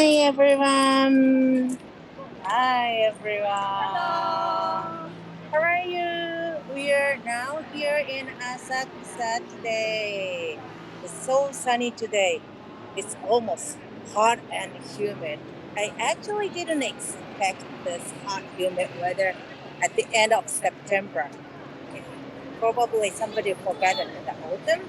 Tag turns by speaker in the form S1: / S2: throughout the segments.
S1: Hi everyone. Hi everyone.
S2: Hello.
S1: How are you? We are now here in Asakusa today. It's so sunny today. It's almost hot and humid. I actually didn't expect this hot, humid weather at the end of September. Yeah. Probably somebody forgot it in the autumn.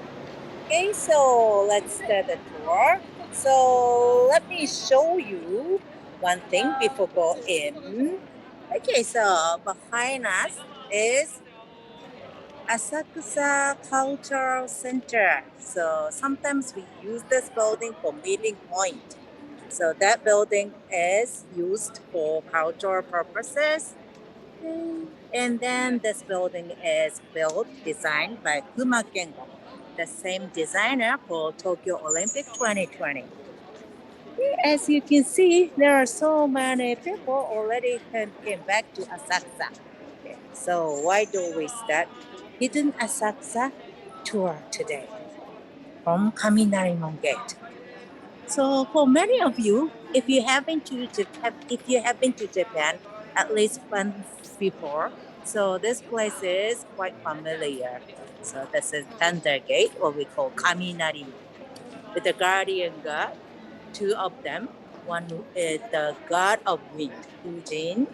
S1: Okay, so let's start the tour. So let me show you one thing before go in. Okay, so behind us is Asakusa Cultural Center. So sometimes we use this building for meeting point. So that building is used for cultural purposes. And then this building is built, designed by Kuma Kengo, the same designer for Tokyo Olympic 2020. As you can see, there are so many people already came back to Asakusa. So why do we start Hidden Asakusa tour today from Kaminarimon Gate? So for many of you, if you have been to Japan at least once before, so this place is quite familiar. So this is Thunder Gate, what we call Kaminarimon, with the guardian god, two of them. One is the god of wind, Ujin,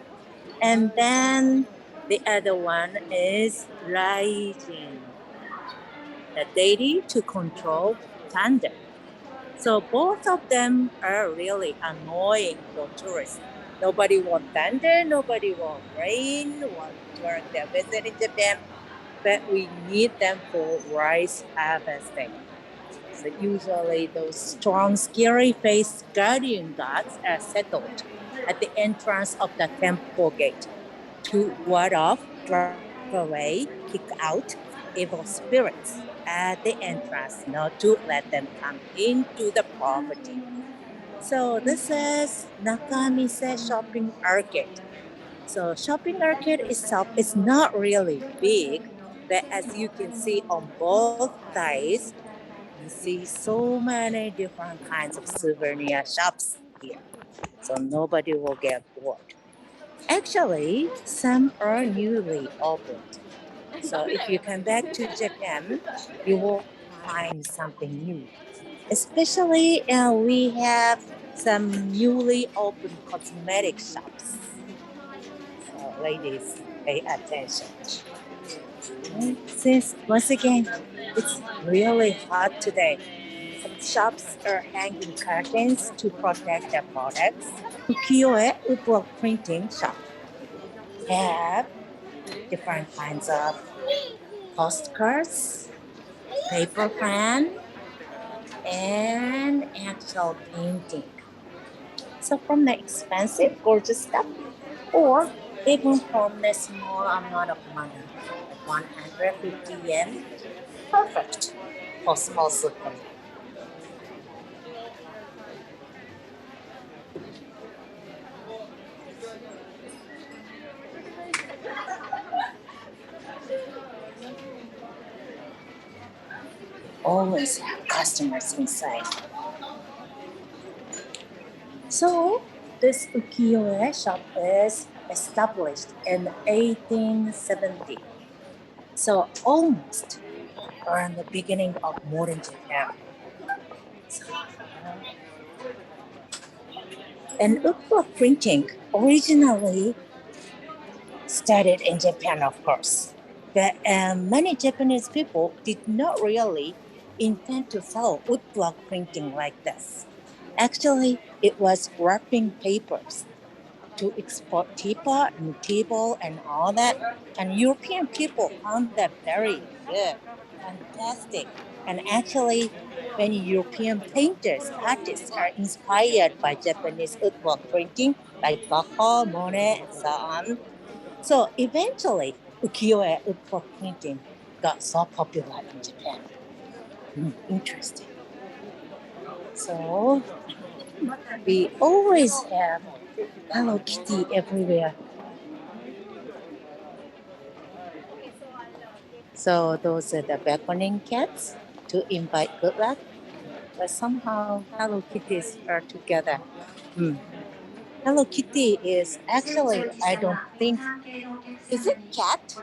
S1: and then the other one is Raijin, the deity to control thunder. So both of them are really annoying for tourists. Nobody wants thunder, nobody wants rain during their visit in Japan, but we need them for rice harvesting. So usually those strong, scary faced guardian gods are settled at the entrance of the temple gate to ward off, drive away, kick out evil spirits at the entrance, not to let them come into the property. So this is Nakamise Shopping Arcade. So shopping arcade itself is not really big, but as you can see on both sides, you see so many different kinds of souvenir shops here. So nobody will get bored. Actually, some are newly opened. So if you come back to Japan, you will find something new. Especially we have some newly opened cosmetic shops. So ladies, pay attention. Since once again, it's really hot today. Some shops are hanging curtains to protect their products. Ukiyo-e woodblock printing shop have different kinds of postcards, paper plan, and actual painting. So from the expensive, gorgeous stuff, or even from the small amount of money, like 150 yen, perfect for small souvenir. Always have customers inside. So this ukiyo-e shop is established in 1870. So almost around the beginning of modern Japan. And woodblock printing originally started in Japan, of course. But many Japanese people did not really intend to sell woodblock printing like this. Actually, it was wrapping papers to export teapot and table and all that. And European people found that very good, fantastic. And actually, many European painters, artists are inspired by Japanese woodblock printing, like Bach, Monet, and so on. So eventually, ukiyo-e woodblock printing got so popular in Japan. Interesting. So we always have Hello Kitty everywhere. So those are the beckoning cats to invite good luck. But somehow Hello Kitties are together. Mm. Hello Kitty is actually, I don't think, is it cat?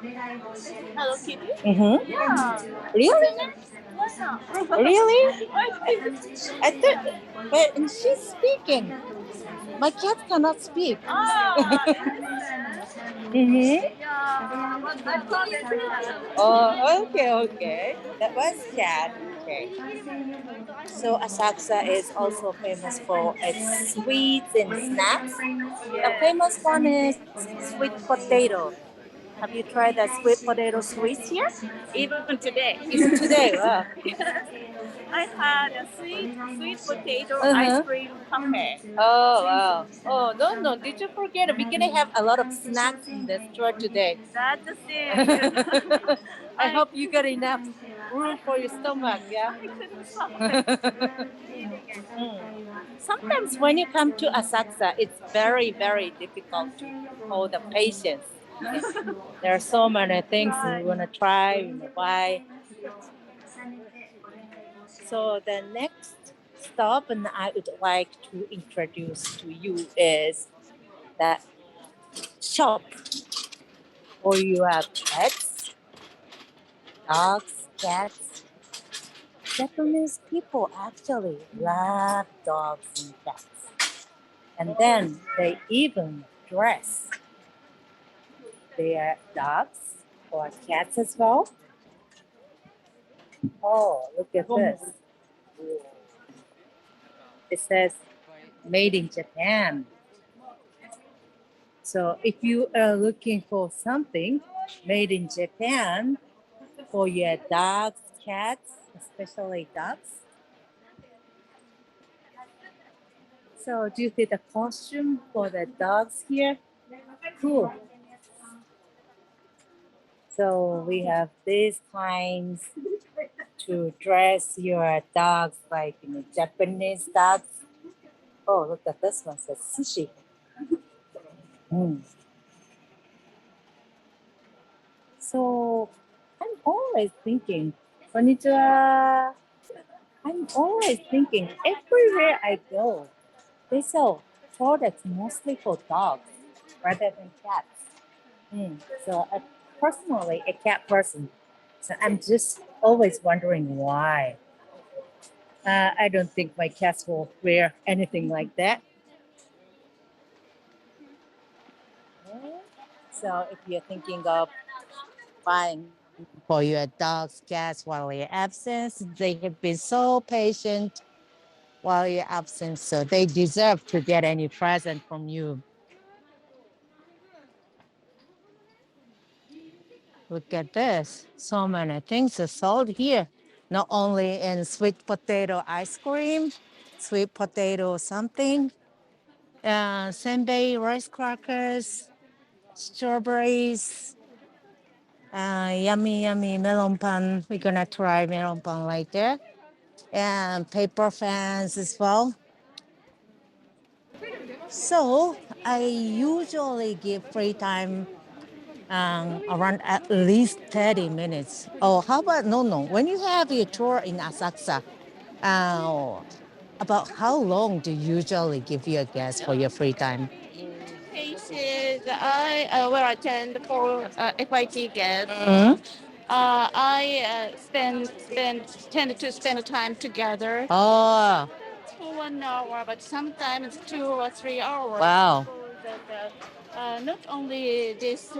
S2: Hello Kitty?
S1: Mm-hmm.
S2: Yeah. What's
S1: Really?
S2: your name? Yeah.
S1: Really?
S2: Okay.
S1: I thought, but and she's speaking. My cat cannot speak.
S2: Ah, understand.
S1: Mm-hmm.
S2: Yeah, but I forget that.
S1: Oh, okay, okay. That was cat. Okay. So Asakusa is also famous for its sweets and snacks. The
S2: Yes.
S1: famous one is sweet potato. Have you tried that sweet potato sweets here?
S2: Even today.
S1: Even today, wow.
S2: I had a sweet potato ice
S1: Uh-huh.
S2: cream cafe.
S1: Oh wow. Oh no no, did you forget? We're gonna have a lot of snacks in the store today.
S2: That's the thing.
S1: I
S2: I
S1: hope you got enough room for your stomach, yeah?
S2: I couldn't stop eating it.
S1: Mm. Sometimes when you come to Asakusa, it's very, very difficult to hold the patience. There are so many things
S2: Right.
S1: you want to try, you know, buy. So the next stop, and I would like to introduce to you is that shop where you have pets, dogs, cats. Japanese people actually love dogs and cats. And then they even dress their dogs or cats as well. Oh, look at this. It says made in Japan. So if you are looking for something made in Japan for your dogs, cats, especially dogs. So do you see the costume for the dogs here? Cool. So we have these kinds to dress your dogs like Japanese dogs. Oh, look at this one says sushi. Mm. So I'm always thinking, konnichiwa. I'm always thinking everywhere I go, they sell products mostly for dogs rather than cats. So I personally a cat person. So I'm just always wondering why. I don't think my cats will wear anything like that. So if you're thinking of buying for your dogs, cats while you're absent, they have been so patient while you're absent, so they deserve to get any present from you. Look at this. So many things are sold here. Not only in sweet potato ice cream, sweet potato something, senbei rice crackers, strawberries, yummy, yummy melon pan. We're gonna try melon pan later. And paper fans as well. So I usually give free time around at least 30 minutes. Oh, how about no, no? When you have your tour in Asakusa, uh, about how long do you usually give your guests for your free time?
S2: Cases I will attend for FIT guests.
S1: Mhm.
S2: I tend to spend time together
S1: Oh,
S2: for 1 hour, but sometimes 2 or 3 hours.
S1: wow.
S2: Because not only this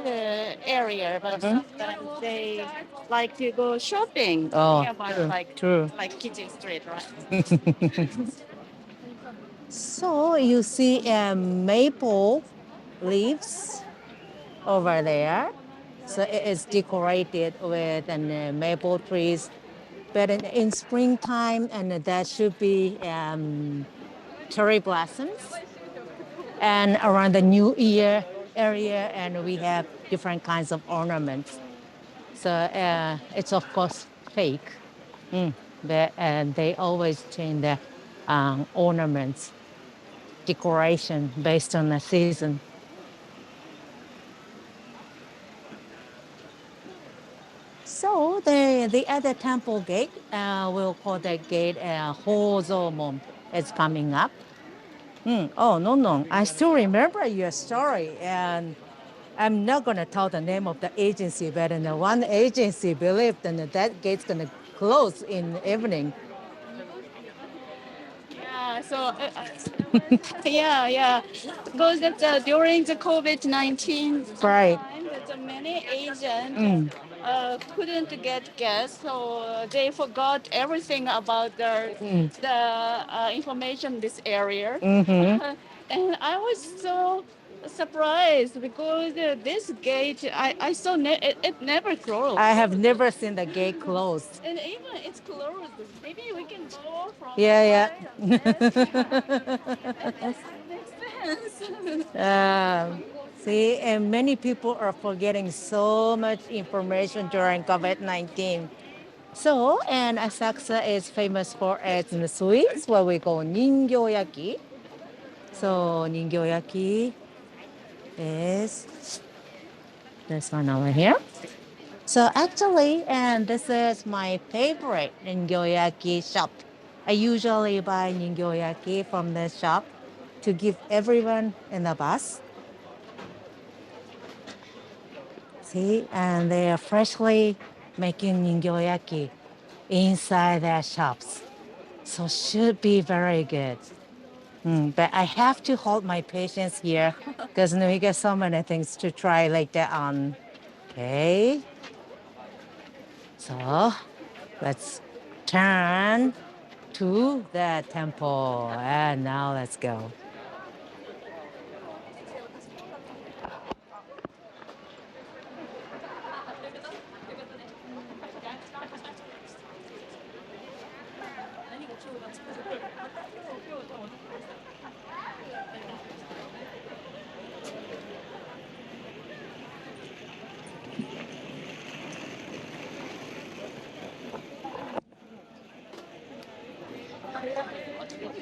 S2: area, but sometimes they like to go shopping
S1: Oh,
S2: nearby,
S1: true,
S2: like
S1: true.
S2: Kitchen Street, right?
S1: So you see maple leaves over there. So it is decorated with maple trees. But in springtime, and that should be cherry blossoms. And around the New Year area, and we have different kinds of ornaments. So it's of course fake, mm. But they always change the ornaments, decoration based on the season. So the other temple gate, we'll call that gate Houzomon, is coming up. Oh, no, no. I still remember your story, and I'm not going to tell the name of the agency, but in the one agency believed that gate's going to close in the evening.
S2: Yeah, so yeah, yeah, because that during the COVID-19
S1: Right.
S2: time, that many agents
S1: Mm.
S2: couldn't get gas, so they forgot everything about the information in this area.
S1: Mm-hmm.
S2: And I was so surprised because this gate, I saw it never closed.
S1: I have never seen the gate closed.
S2: And even it's closed. Maybe we can go from
S1: Yeah,
S2: outside and
S1: yeah.
S2: that makes sense.
S1: See, and many people are forgetting so much information during COVID-19. So, and Asakusa is famous for its sweets, what we call ningyo-yaki. So, ningyo-yaki is this one over here. So actually, and this is my favorite ningyo-yaki shop. I usually buy ningyo-yaki from this shop to give everyone in the bus. See, and they are freshly making ningyo-yaki inside their shops. So should be very good. But I have to hold my patience here because we got so many things to try later on. Okay, so let's turn to the temple. And now let's go.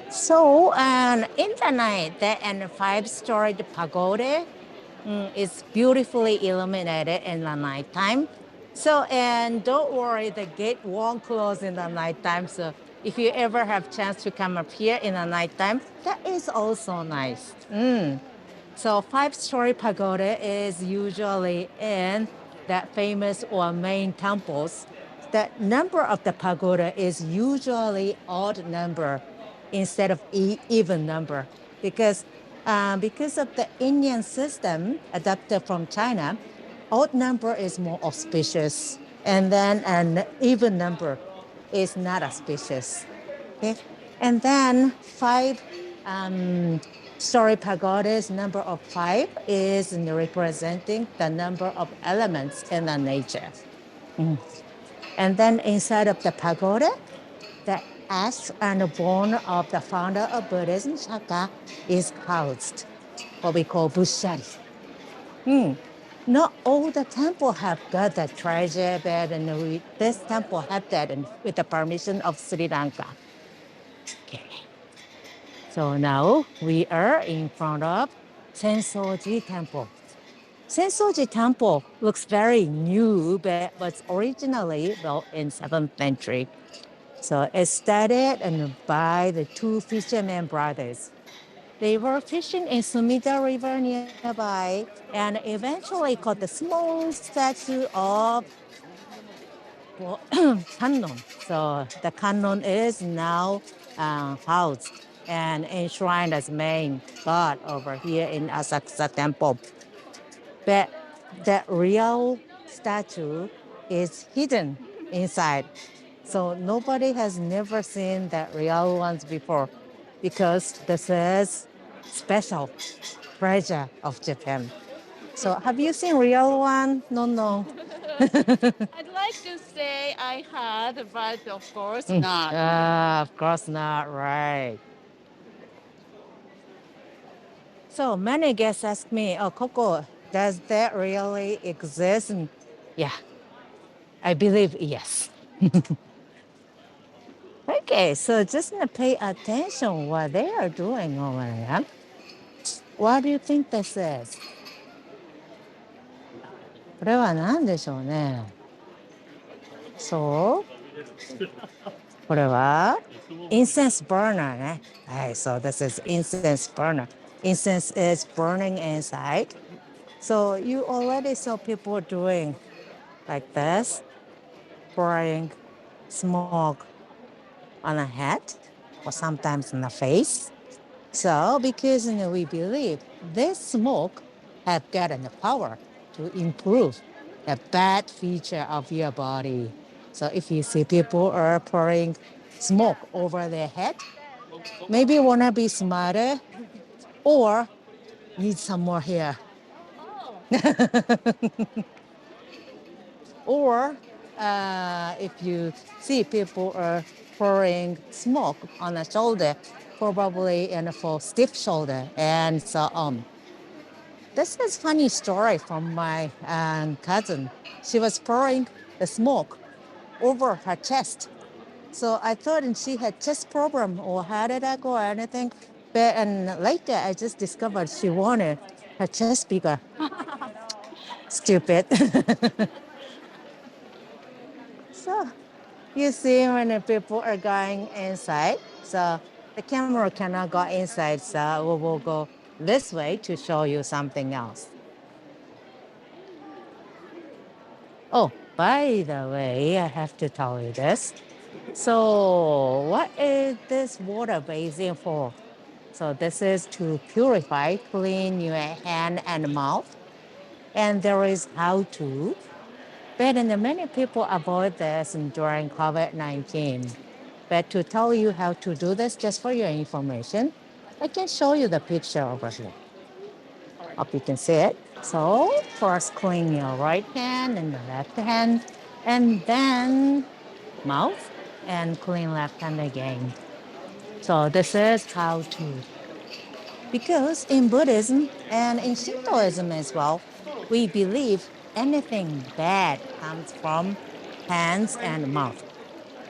S1: So, in the night, the and five-storied pagoda is beautifully illuminated in the nighttime. So, and don't worry, the gate won't close in the nighttime. So, if you ever have chance to come up here in the nighttime, that is also nice. So, five-story pagoda is usually in that famous or main temples. The number of the pagoda is usually odd number instead of even number because of the Indian system adapted from China. Odd number is more auspicious, and then an even number is not auspicious. Okay, and then five story pagodas, number of five is representing the number of elements in the nature. Mm. And then inside of the pagoda, the ash and the bone of the founder of Buddhism, Shaka, is housed, what we call Bushari. Hmm. Not all the temple have got that treasure bed, and this temple have that and with the permission of Sri Lanka. Okay. So now we are in front of Sensoji Temple. Sensoji Temple looks very new, but was originally built in 7th century. So it started by the two fishermen brothers. They were fishing in Sumida River nearby and eventually caught the small statue of Kannon. So the Kannon is now housed and enshrined as main god over here in Asakusa Temple. But the real statue is hidden inside. So nobody has never seen the real ones before because this is special treasure of Japan. So have you seen real one? No, no.
S2: I'd like to say I had, but of course not.
S1: Of course not, right. So many guests ask me, oh, Coco, does that really exist? And yeah, I believe yes. Okay, so just pay attention what they are doing over there. What do you think this is? これは何でしょうね。そうこれは incense burner ね。はい、so this is incense burner. Incense is burning inside. So you already saw people doing like this, pouring smoke on a head or sometimes on the face. So because we believe this smoke have gotten the power to improve a bad feature of your body. So if you see people are pouring smoke over their head, maybe wanna be smarter or need some more hair. Or if you see people are pouring smoke on the shoulder, probably in for stiff shoulder and so on. This is funny story from my cousin. She was pouring the smoke over her chest. So I thought she had chest problem or heart attack or anything. But and later I just discovered she wanted her chest bigger. Stupid. So you see when the people are going inside. So the camera cannot go inside. So we will go this way to show you something else. Oh, by the way, I have to tell you this. So, what is this water basin for? So, this is to purify, clean your hand and mouth. And there is how to. But many people avoid this during COVID-19. But to tell you how to do this, just for your information, I can show you the picture over here. Hope you can see it. So first clean your right hand and the left hand, and then mouth and clean left hand again. So this is how to, because in Buddhism and in Shintoism as well, we believe anything bad comes from hands and mouth.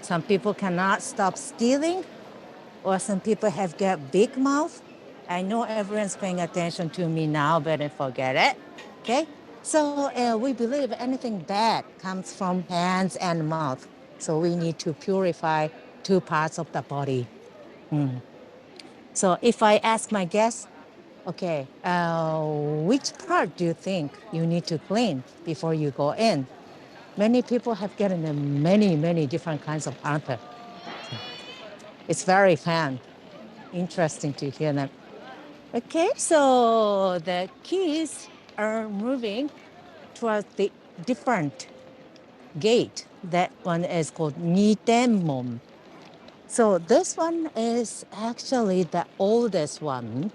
S1: Some people cannot stop stealing, or some people have got big mouth. I know everyone's paying attention to me now, but I forget it. Okay, so we believe anything bad comes from hands and mouth. So we need to purify two parts of the body. Mm. So if I ask my guests, okay, which part do you think you need to clean before you go in? Many people have gotten many different kinds of answer. It's very fun, interesting to hear them. Okay, so the keys are moving towards the different gate. That one is called Nitemon. So this one is actually the oldest one,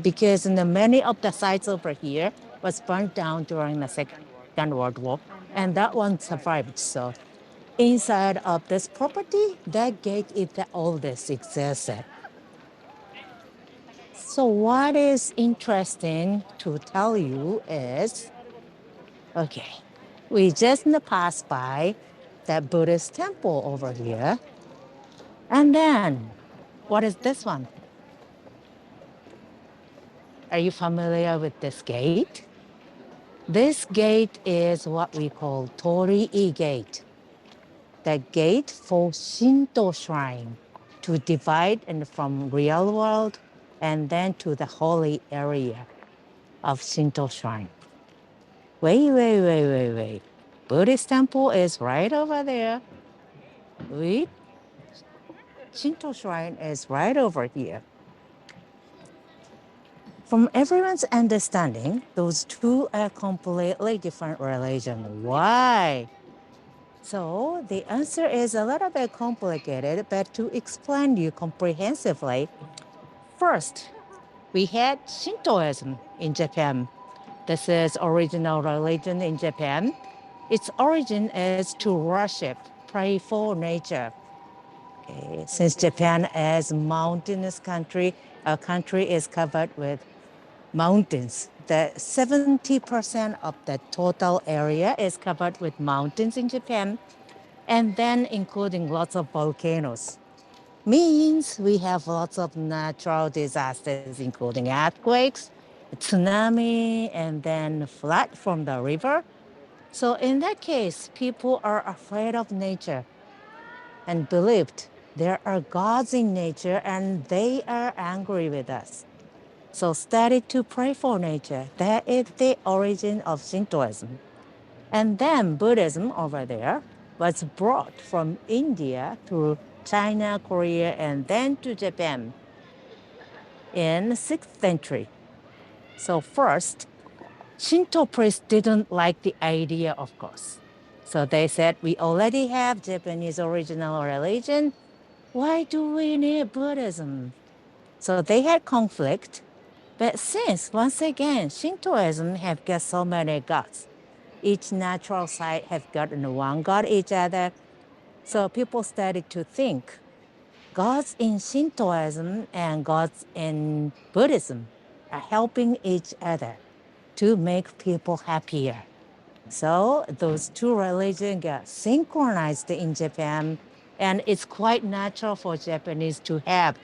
S1: because many of the sites over here was burnt down during the Second World War, and that one survived. So inside of this property, that gate is the oldest existed. So what is interesting to tell you is, okay, we just passed by that Buddhist temple over here. And then, what is this one? Are you familiar with this gate? This gate is what we call Torii Gate, the gate for Shinto shrine, to divide from real world and then to the holy area of Shinto shrine. Wait. Buddhist temple is right over there. Wait, Shinto shrine is right over here. From everyone's understanding, those two are completely different religions. Why? So the answer is a little bit complicated, but to explain you comprehensively, first, we had Shintoism in Japan. This is original religion in Japan. Its origin is to worship, pray for nature. Okay. Since Japan is a mountainous country, our country is covered with mountains. The 70% of the total area is covered with mountains in Japan, and then including lots of volcanoes. Means we have lots of natural disasters, including earthquakes, tsunami, and then flood from the river. So in that case, people are afraid of nature. and believed there are gods in nature and they are angry with us. So started to pray for nature. That is the origin of Shintoism. And then Buddhism over there was brought from India through China, Korea, and then to Japan in 6th century. So first, Shinto priests didn't like the idea, of course. So they said, we already have Japanese original religion. Why do we need Buddhism? So they had conflict. But since, once again, Shintoism have got so many gods, each natural site have gotten one god each other. So people started to think gods in Shintoism and gods in Buddhism are helping each other to make people happier. So those two religions got synchronized in Japan, and it's quite natural for Japanese to have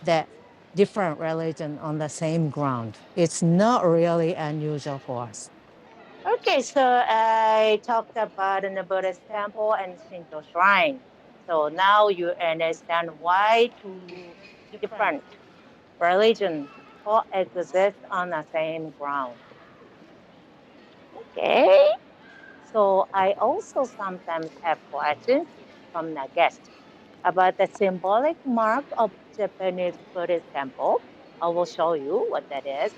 S1: that different religion on the same ground. It's not really unusual for us. Okay, so I talked about the Buddhist temple and Shinto shrine. So now you understand why two different religions coexist on the same ground. Okay, so I also sometimes have questions from the guest about the symbolic mark of Japanese Buddhist temple. I will show you what that is.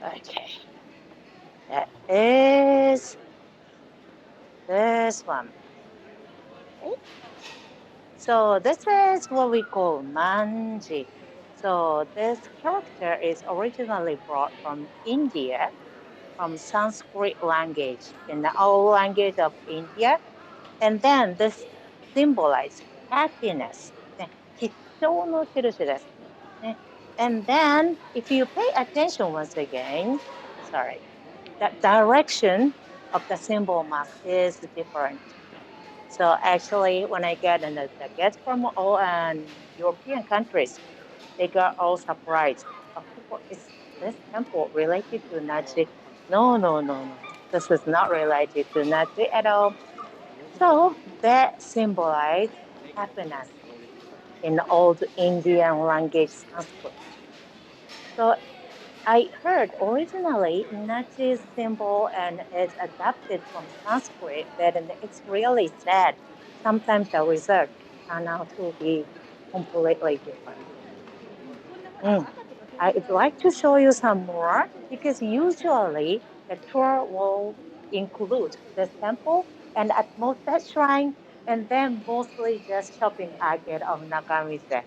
S1: Okay, that is this one. Okay. So this is what we call manji. So this character is originally brought from India, from Sanskrit language, in the old language of India. And then this symbolizes happiness. ね、吉祥の印です。ね。And then if you pay attention once again, sorry, the direction of the symbol mask is different. So actually, when I get the guests from all European countries, they got all surprised. Is this temple related to Nazi? No, no, no, no. This is not related to Nazi at all. So that symbolizes happiness in old Indian language Sanskrit. So I heard originally Nazi's symbol and it's adapted from Sanskrit, but it's really sad. Sometimes the result turn out to be completely different. Mm. I'd like to show you some more because usually the tour will include this temple and at most that shrine, and then mostly just shopping arcade of Nakamise.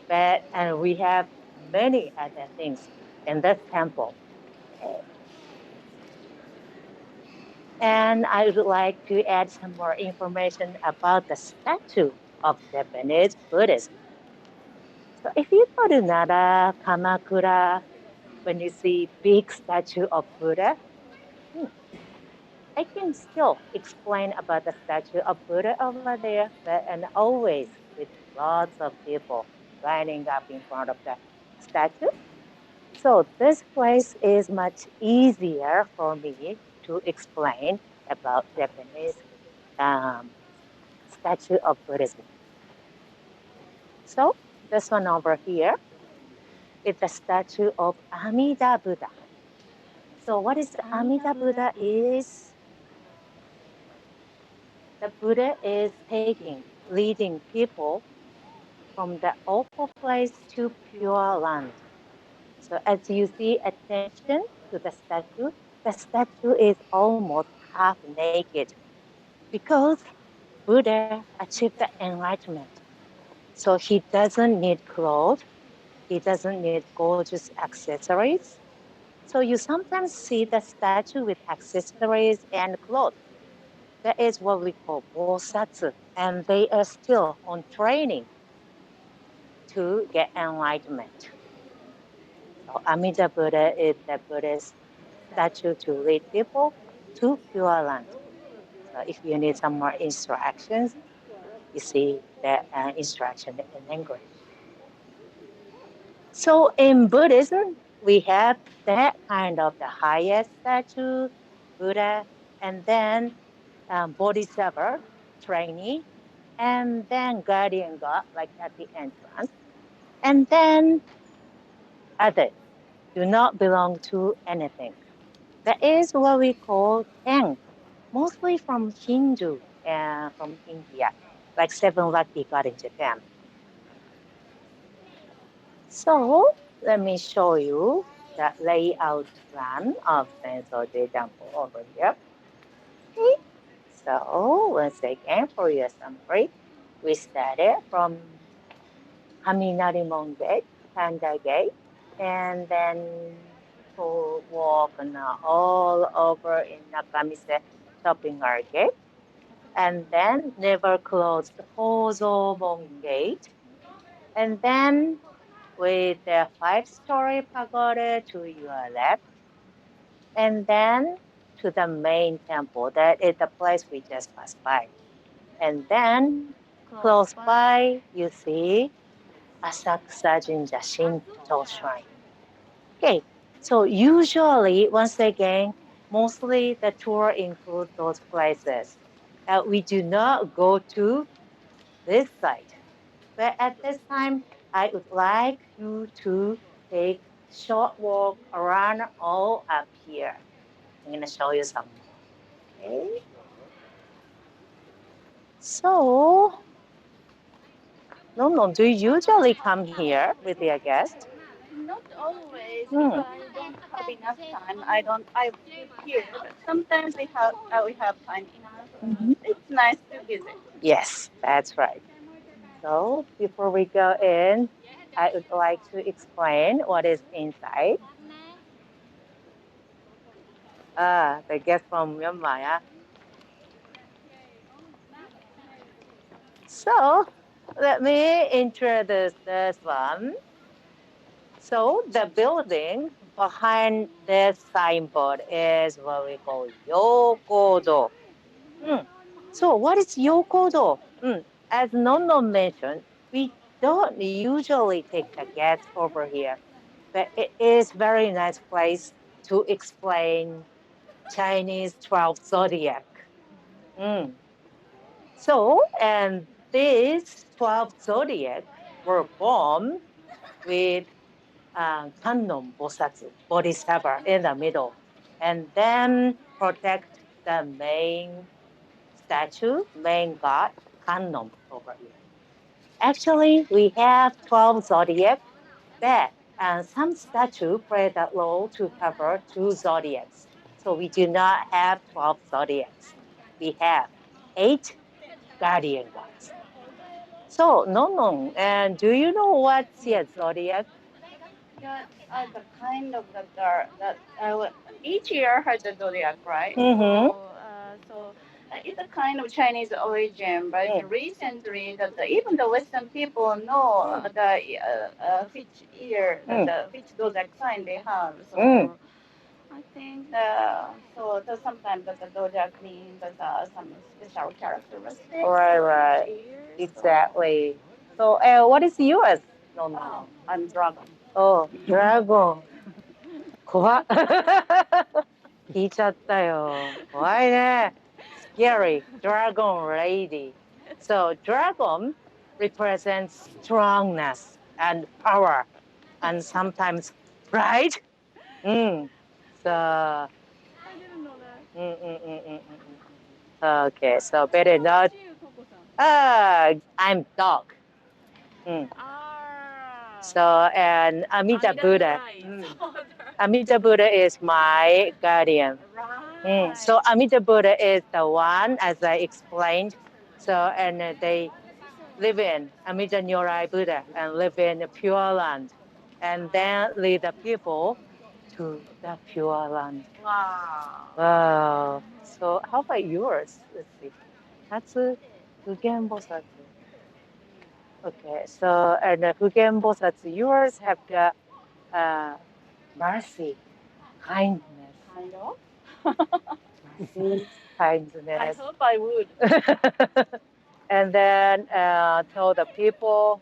S1: But and we have many other things in this temple. Okay. And I would like to add some more information about the statue of Japanese Buddhism. So if you go to Nara, Kamakura, when you see big statue of Buddha, hmm, I can still explain about the statue of Buddha over there, but and always with lots of people lining up in front of the statue. So this place is much easier for me to explain about Japanese um, statue of Buddhism. So this one over here is the statue of Amida Buddha. So what is Amida Buddha is the Buddha is leading people from the awful place to pure land. So as you see attention to the statue is almost half naked because Buddha achieved the enlightenment. So he doesn't need clothes, he doesn't need gorgeous accessories. So you sometimes see the statue with accessories and clothes. That is what we call bosatsu, and they are still on training to get enlightenment. So Amida Buddha is the Buddhist statue to lead people to Pure Land. So if you need some more instructions, you see the instruction in English. So in Buddhism, we have that kind of the highest statue, Buddha, and then Bodhisattva, trainee, and then guardian god, like at the entrance, and then others do not belong to anything. That is what we call Tang, mostly from Hindu and from India, like seven lucky god in Japan. So let me show you the layout plan of sensoji temple over here. Okay. So once again, for your summary, we started from Kaminarimon Gate, Panda Gate, and then to walk all over in Nakamise shopping market, and then never closed Houzomon Gate, and then with the five-story pagoda to your left, and then to the main temple. That is the place we just passed by. And then close by, you see Asakusa Jinja Shinto Shrine. Okay, so usually, once again, mostly the tour includes those places. We do not go to this site. But at this time, I would like you to take short walk around all up here. I'm going to show you some more. Okay. So, no, do you usually come here with your guest?
S2: Not always if
S1: Hmm.
S2: I don't have enough time. I live here, but sometimes we have time enough. It's nice to visit.
S1: Yes, that's right. So before we go in, I would like to explain what is inside. The guest from Myanmar. Yeah? So let me introduce this one. So the building behind this signboard is what we call Youkoudo. Mm. So what is Youkoudo? As Nono mentioned, we don't usually take the guests over here, but it is very nice place to explain Chinese 12 zodiac. Mm. So, and these 12 zodiac were born with Kannon Bosatsu, Bodhisattva in the middle, and then protect the main statue, main god, Kannon over here. Actually, we have 12 zodiac there, and some statue play that role to cover two zodiacs. So we do not have 12 zodiacs. We have 8 guardian gods. So, no, and do you know what's your zodiac?
S2: Yeah, the kind of that each year has a zodiac, right?
S1: Mm-hmm.
S2: It's a kind of Chinese origin, but
S1: Mm.
S2: recently that even the Western people know which year which zodiac sign they have.
S1: Mm.
S2: I think sometimes the zodiac means some special characteristics
S1: Right.
S2: each year.
S1: Exactly. So, what is yours? No.
S2: I'm dragon.
S1: Oh, dragon. 怖っ。聞いちゃったよ。怖いね。Scary. Dragon lady. So, dragon represents strongness and power and sometimes pride. Mm. So,
S2: I didn't know that.
S1: okay, so better not. I'm dog. Mm. So, and Amida Buddha. Amida Buddha is my guardian. So Amida Buddha is the one, as I explained. So, and they live in Amida Nyorai Buddha and live in Pure Land, and then lead the people to the Pure Land. Wow. So, how about yours? Let's see. Tatsu Fugen Bosatsu. Okay, so and Fugen Bosatsu, yours have got uh, mercy, kindness.
S2: Kind of.
S1: Mercy, kindness.
S2: I hope I would.
S1: And then tell the people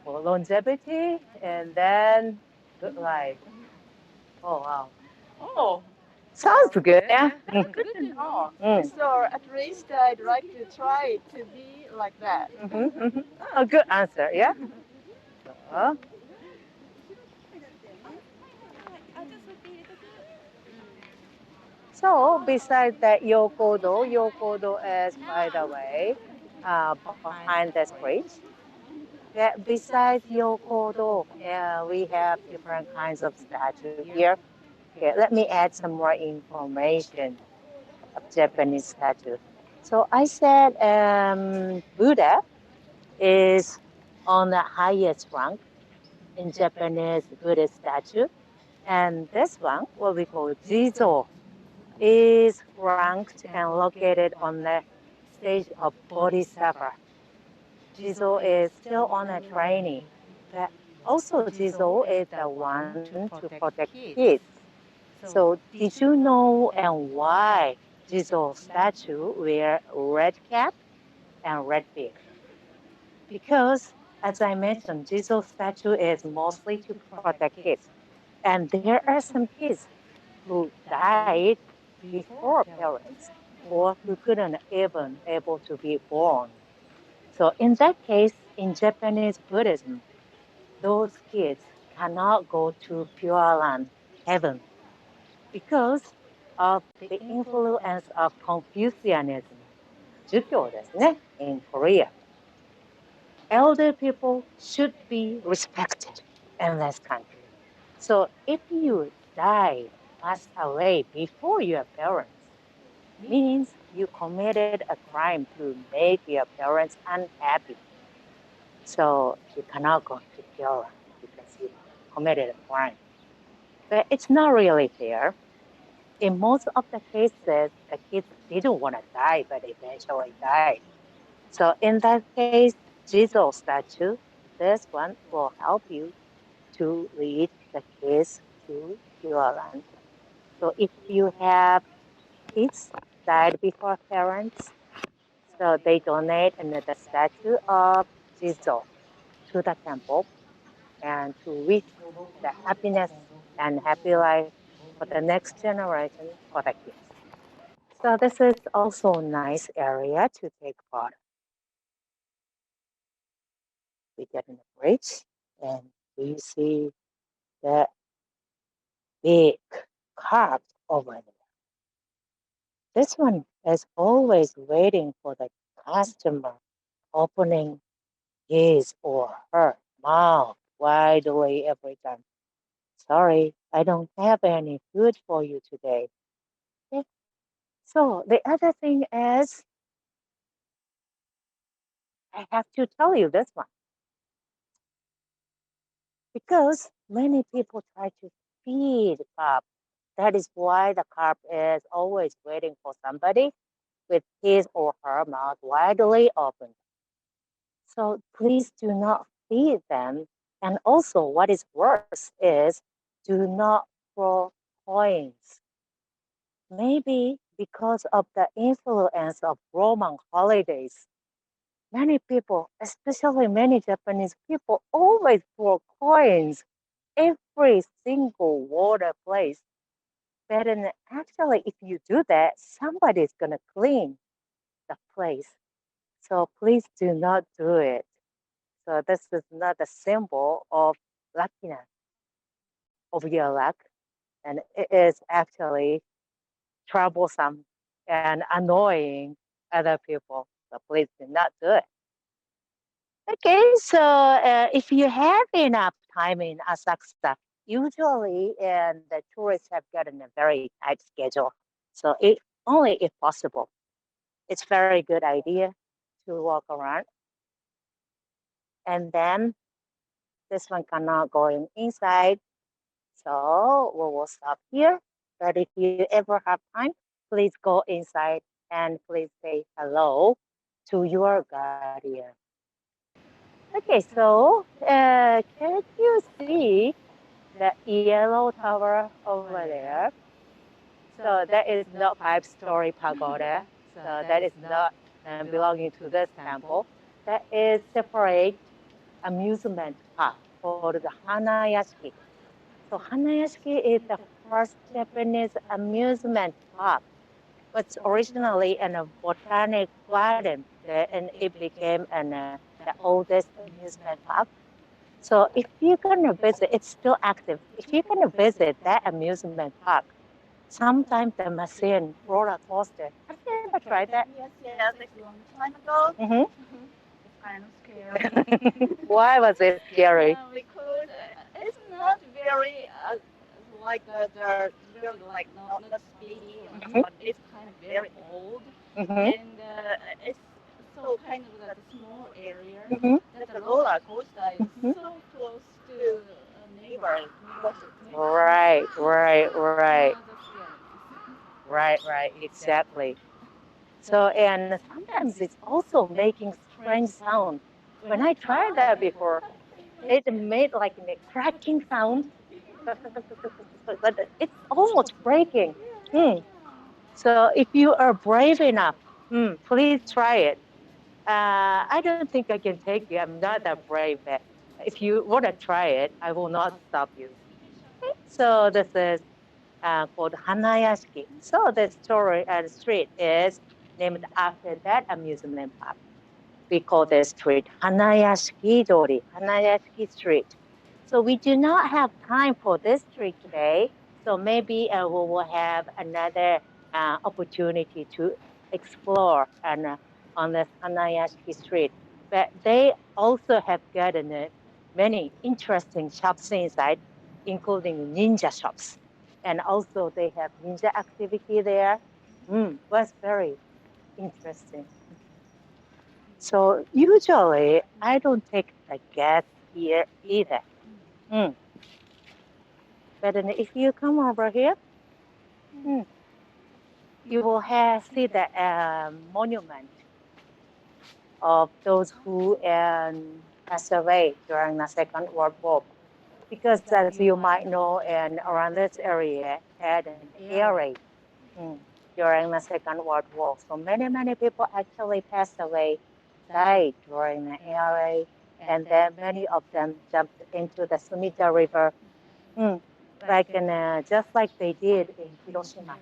S1: for longevity and then good life. Oh, wow.
S2: Oh.
S1: Sounds good, yeah.
S2: Good to know.
S1: Mm.
S2: So at least I'd like to try to be like that.
S1: Oh, good answer, yeah. So, so besides that Youkoudo is, by the way, behind this bridge. Yeah, besides Youkoudo, we have different kinds of statue here. Okay, let me add some more information of Japanese statue. So I said Buddha is on the highest rank in Japanese Buddhist statue. And this one, what we call Jizo, is ranked and located on the stage of Bodhisattva. Jizo is still on a training, but also Jizo is the one to protect kids. So did you know and why Jizo statue wear red cap and red beard? Because as I mentioned, Jizo statue is mostly to protect kids. And there are some kids who died before parents or who couldn't even able to be born. So in that case, in Japanese Buddhism, those kids cannot go to Pure Land, heaven, because of the influence of Confucianism. 儒教ですね, in Korea. Elder people should be respected in this country. So if you die, passed away before your parents, means you committed a crime to make your parents unhappy. So you cannot go to Pure because you committed a crime. But it's not really fair. In most of the cases, the kids didn't want to die, but eventually died. So in that case, Jesus statue, this one will help you to lead the kids to Pure Land. So if you have kids died before parents, so they donate another statue of Jesus to the temple and to wish the happiness and happy life for the next generation for the kids. So this is also a nice area to take part. We get in the bridge and we see the big carp over there. This one is always waiting for the customer, opening his or her mouth widely every time. Sorry, I don't have any food for you today. Okay. So the other thing is, I have to tell you this one because many people try to feed carp. That is why the carp is always waiting for somebody with his or her mouth widely open. So please do not feed them. And also, what is worse is do not throw coins. Maybe because of the influence of Roman holidays, many people, especially many Japanese people, always throw coins every single water place. But actually, if you do that, somebody's going to clean the place. So please do not do it. So this is not a symbol of luckiness, of your luck. And it is actually troublesome and annoying other people. So please do not do it. Okay, so if you have enough time in Asakusa, usually and the tourists have gotten a very tight schedule. So it only if possible. It's very good idea to walk around. And then this one cannot go inside. So we will stop here. But if you ever have time, please go inside and please say hello to your guardian. Okay, so can you see the yellow tower over there? So that is not five-story pagoda. So that is not belonging to this temple. That is separate amusement park called the Hanayashiki. So Hanayashiki is the first Japanese amusement park. Was originally in a botanic garden, and it became the oldest amusement park. So if you're gonna visit, it's still active. If you're gonna visit that amusement park, sometimes the machine roller coaster. Have you ever tried that?
S2: Yes, it's a long time ago.
S1: Mm-hmm.
S2: It's kind of scary.
S1: Why was it scary?
S2: Because it's not very like they're really like not speedy or not, but it's kind of very old,
S1: Mm-hmm.
S2: and it's so kind of that small area
S1: Mm-hmm.
S2: that the roller coaster is
S1: Mm-hmm.
S2: so close to neighbors.
S1: Right, right, right,
S2: That's scary.
S1: right, exactly. So, and sometimes it's also making strange sound. When I tried that before, it made like a cracking sound, but it's almost breaking. Hmm. So if you are brave enough, please try it. I don't think I can take you. I'm not that brave, but if you want to try it, I will not stop you. So this is called Hanayashiki. So the story and street is named after that amusement park. We call this street Hanayashiki Dori, Hanayashiki Street. So we do not have time for this street today. So maybe we will have another opportunity to explore on this Hanayashiki Street. But they also have gotten many interesting shops inside, including ninja shops. And also they have ninja activity there. Was very interesting. So usually I don't take the gas here either. Mm. But then if you come over here, mm, you will see the monument of those who passed away during the Second World War. Because as you might know, and around this area had an air raid mm, during the Second World War. So many people actually passed away, died during the air raid, and then many of them jumped into the Sumida River, mm, just like they did in Hiroshima.